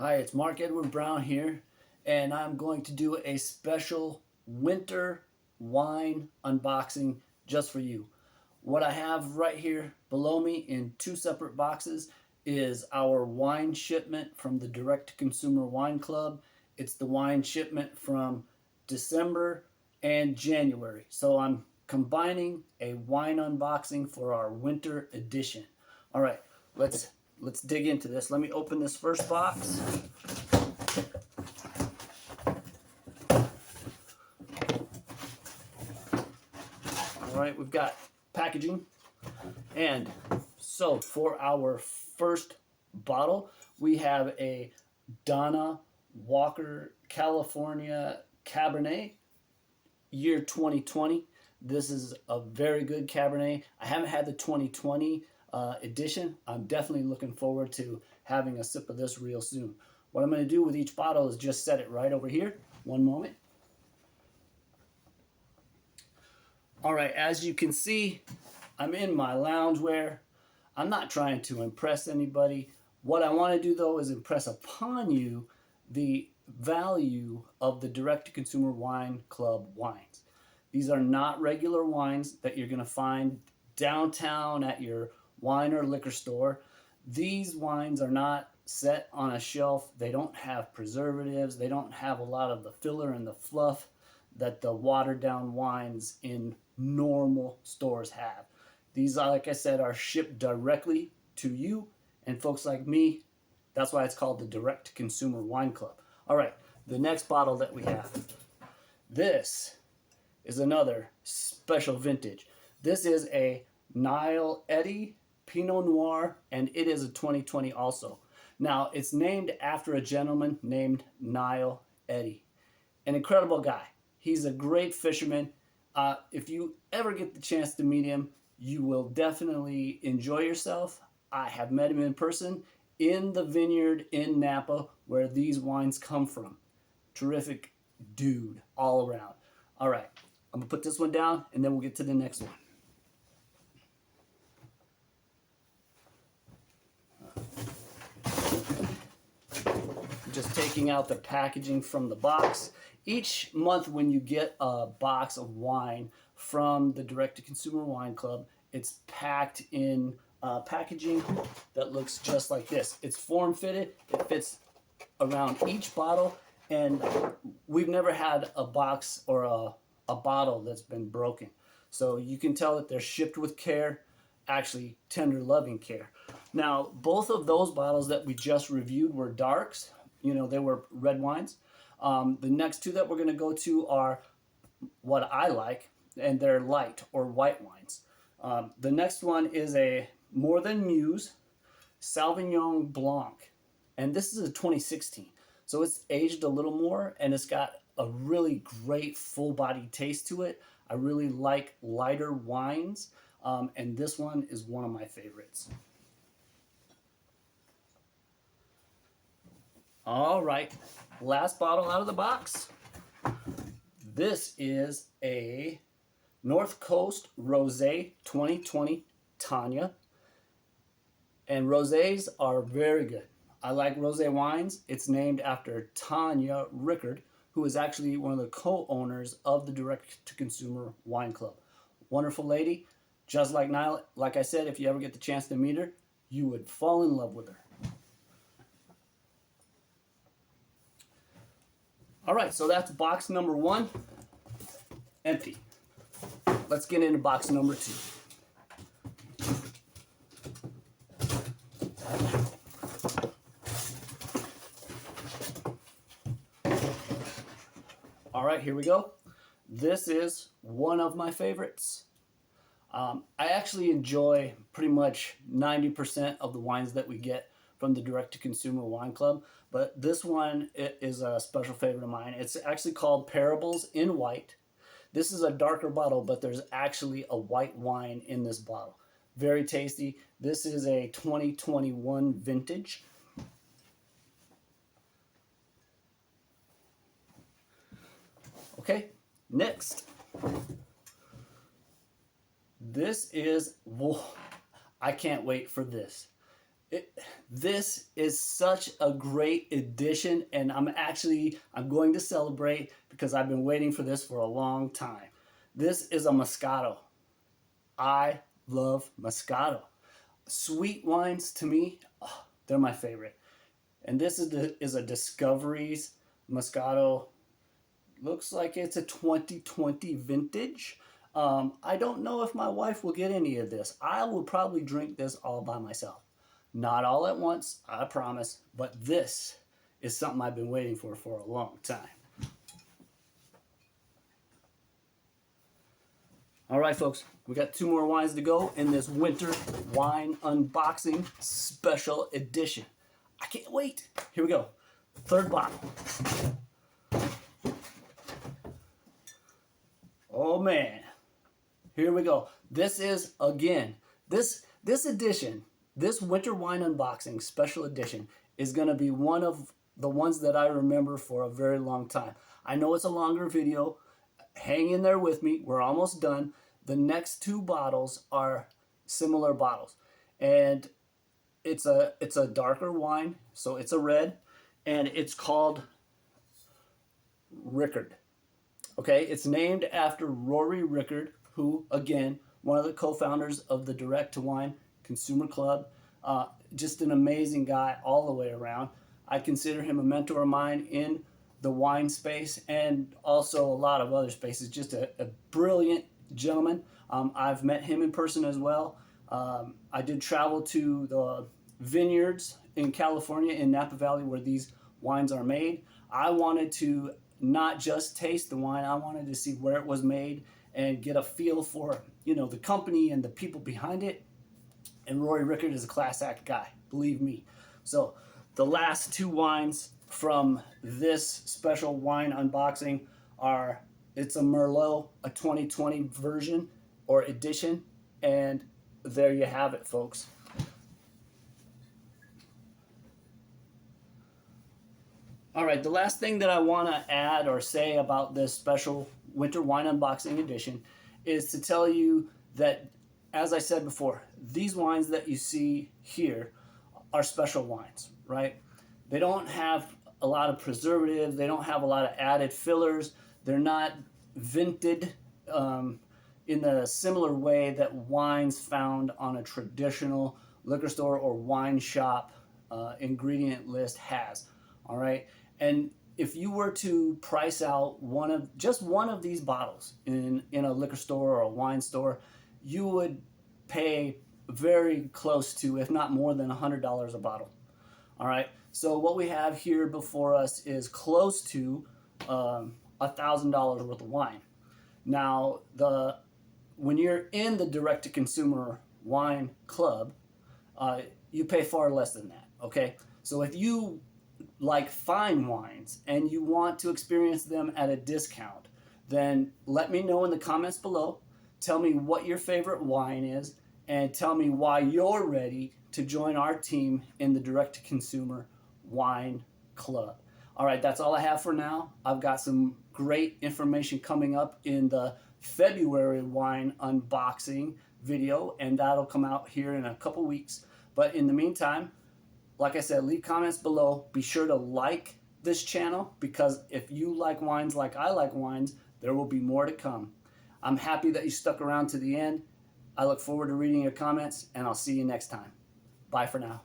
Hi, it's Mark Edward Brown here, and I'm going to do a special winter wine unboxing just for you. What I have right here below me in two separate boxes is our wine shipment from the Direct to Consumer Wine Club. It's the wine shipment from December and January. So I'm combining a wine unboxing for our winter edition. All right, let's dig into this. Let me open this first box. All right, we've got packaging. And so for our first bottle, we have a Donna Walker California Cabernet, year 2020. This is a very good Cabernet. I haven't had the 2020 edition. I'm definitely looking forward to having a sip of this real soon. What I'm going to do with each bottle is just set it right over here. One moment. All right, as you can see, I'm in my loungewear. I'm not trying to impress anybody. What I want to do though is impress upon you the value of the Direct to Consumer Wine Club wines. These are not regular wines that you're going to find downtown at your wine or liquor store. These wines are not set on a shelf. They don't have preservatives. They don't have a lot of the filler and the fluff that the watered down wines in normal stores have. These, like I said, are shipped directly to you and folks like me. That's why it's called the Direct to Consumer Wine Club. All right, the next bottle that we have. This is another special vintage. This is a Nile Eddy Pinot Noir, and it is a 2020 also. Now, it's named after a gentleman named Nile Eddy, an incredible guy. He's a great fisherman. If you ever get the chance to meet him, you will definitely enjoy yourself. I have met him in person in the vineyard in Napa where these wines come from. Terrific dude all around. All right, I'm gonna put this one down and then we'll get to the next one. Just taking out the packaging from the box. Each month when you get a box of wine from the Direct to Consumer Wine Club, it's packed in packaging that looks just like this. It's form fitted, it fits around each bottle, and we've never had a box or a bottle that's been broken. So you can tell that they're shipped with care, actually tender loving care. Now, both of those bottles that we just reviewed were darks. They were red wines. The next two that we're going to go to are what I like, and they're light or white wines. The next one is a More Than Muse Sauvignon Blanc, and this is a 2016. So it's aged a little more, and it's got a really great full body taste to it. I really like lighter wines, and this one is one of my favorites. All right, last bottle out of the box. This is a North Coast Rosé 2020 Tanya. And rosés are very good. I like rosé wines. It's named after Tanya Rickard, who is actually one of the co-owners of the Direct to Consumer Wine Club. Wonderful lady, just like Nile. Like I said, if you ever get the chance to meet her, you would fall in love with her. All right, so that's box number one, empty. Let's get into box number two. All right, here we go. This is one of my favorites. I actually enjoy pretty much 90% of the wines that we get from the Direct to Consumer Wine Club, but this one is a special favorite of mine. It's actually called Parables in White. This is a darker bottle, but there's actually a white wine in this bottle. Very tasty. This is a 2021 vintage. Okay, next. This is, whoa, I can't wait for this. This is such a great addition, and I'm going to celebrate because I've been waiting for this for a long time. This is a Moscato. I love Moscato. Sweet wines to me, oh, they're my favorite. And this is a Discoveries Moscato. Looks like it's a 2020 vintage. I don't know if my wife will get any of this. I will probably drink this all by myself. Not all at once, I promise, but this is something I've been waiting for a long time. All right, folks, we got 2 more wines to go in this winter wine unboxing special edition. I can't wait. Here we go. 3rd bottle. Oh man, here we go. This is, again, this edition, this winter wine unboxing special edition is going to be one of the ones that I remember for a very long time. I know it's a longer video. Hang in there with me. We're almost done. The next 2 bottles are similar bottles, and it's a darker wine, so it's a red, and it's called Rickard. Okay, it's named after Rory Rickard, who, again, one of the co-founders of the Direct to Wine Consumer Club. Just an amazing guy all the way around. I consider him a mentor of mine in the wine space and also a lot of other spaces. Just a brilliant gentleman. I've met him in person as well. I did travel to the vineyards in California in Napa Valley where these wines are made. I wanted to not just taste the wine, I wanted to see where it was made and get a feel for, you know, the company and the people behind it. And Rory Rickard is a class act guy, believe me. So the last 2 wines from this special wine unboxing are, it's a Merlot, a 2020 version or edition, and there you have it, folks. All right, the last thing that I want to add or say about this special winter wine unboxing edition is to tell you that, as I said before, these wines that you see here are special wines, right? They don't have a lot of preservatives. They don't have a lot of added fillers. They're not vinted in the similar way that wines found on a traditional liquor store or wine shop ingredient list has, all right? And if you were to price out just one of these bottles in a liquor store or a wine store, you would pay very close to, if not more than, $100 a bottle. All right. So what we have here before us is close to $1,000 worth of wine. Now, when you're in the direct-to-consumer wine club, you pay far less than that. Okay. So if you like fine wines and you want to experience them at a discount, then let me know in the comments below. Tell me what your favorite wine is and tell me why you're ready to join our team in the direct-to-consumer wine club. All right, that's all I have for now. I've got some great information coming up in the February wine unboxing video, and that'll come out here in a couple weeks. But in the meantime, like I said, leave comments below. Be sure to like this channel, because if you like wines like I like wines, there will be more to come. I'm happy that you stuck around to the end. I look forward to reading your comments, and I'll see you next time. Bye for now.